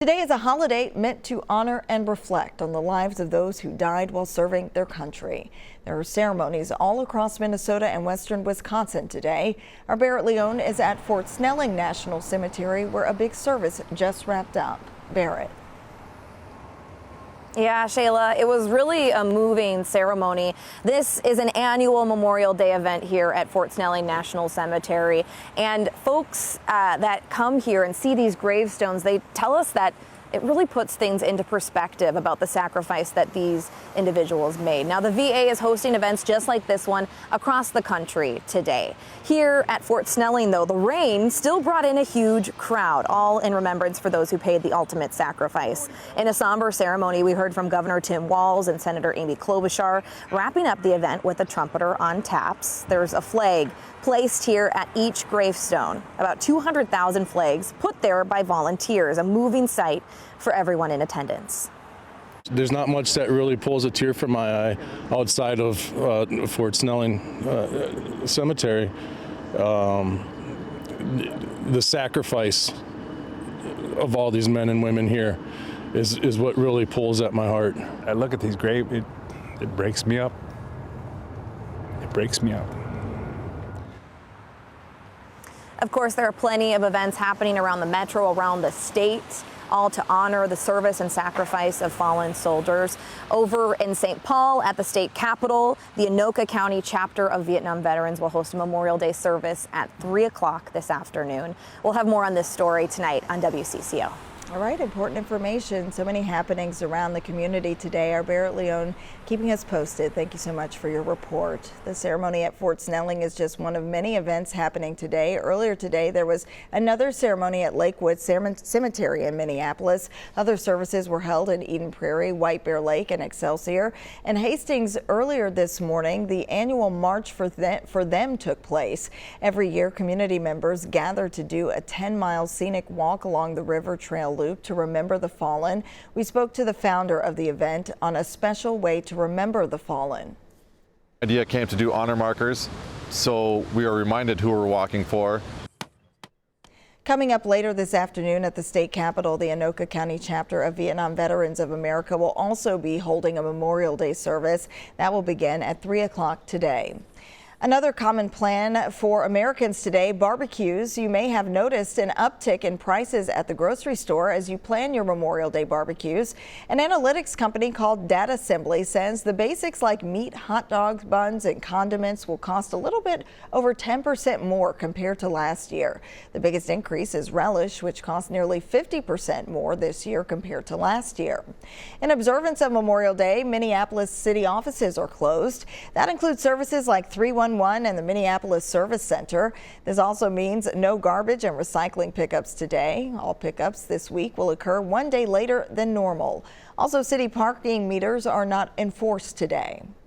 Today is a holiday meant to honor and reflect on the lives of those who died while serving their country. There are ceremonies all across Minnesota and western Wisconsin today. Our Barrett Leone is at Fort Snelling National Cemetery, where a big service just wrapped up. Barrett. Yeah, Shayla, it was really a moving ceremony. This is an annual Memorial Day event here at Fort Snelling National Cemetery. And folks that come here and see these gravestones, they tell us that it really puts things into perspective about the sacrifice that these individuals made. Now, the VA is hosting events just like this one across the country today. Here at Fort Snelling, though, the rain still brought in a huge crowd, all in remembrance for those who paid the ultimate sacrifice. In a somber ceremony, we heard from Governor Tim Walz and Senator Amy Klobuchar, wrapping up the event with a trumpeter on taps. There's a flag placed here at each gravestone. About 200,000 flags put there by volunteers, a moving sight for everyone in attendance. There's not much that really pulls a tear from my eye outside of Fort Snelling Cemetery. The sacrifice of all these men and women here is what really pulls at my heart. I look at these graves, it breaks me up. It breaks me up. Of course, there are plenty of events happening around the metro, around the state, all to honor the service and sacrifice of fallen soldiers. Over in St. Paul at the state capitol, the Anoka County chapter of Vietnam Veterans will host a Memorial Day service at 3 o'clock this afternoon. We'll have more on this story tonight on WCCO. All right, important information. So many happenings around the community today. Our Barrett Leone keeping us posted. Thank you so much for your report. The ceremony at Fort Snelling is just one of many events happening today. Earlier today, there was another ceremony at Lakewood Cemetery in Minneapolis. Other services were held in Eden Prairie, White Bear Lake, and Excelsior. And Hastings earlier this morning, the annual March for Them took place. Every year, community members gather to do a 10-mile scenic walk along the river trail loop to remember the fallen. We spoke to the founder of the event on a special way to remember the fallen. The idea came to do honor markers, so we are reminded who we're walking for. Coming up later this afternoon at the state capitol, the Anoka County chapter of Vietnam Veterans of America will also be holding a Memorial Day service. That will begin at 3 o'clock today. Another common plan for Americans today, barbecues. You may have noticed an uptick in prices at the grocery store as you plan your Memorial Day barbecues. An analytics company called Data Assembly says the basics like meat, hot dogs, buns, and condiments will cost a little bit over 10% more compared to last year. The biggest increase is relish, which cost nearly 50% more this year compared to last year. In observance of Memorial Day, Minneapolis city offices are closed. That includes services like 311 and the Minneapolis Service Center. This also means no garbage and recycling pickups today. All pickups this week will occur one day later than normal. Also, city parking meters are not enforced today.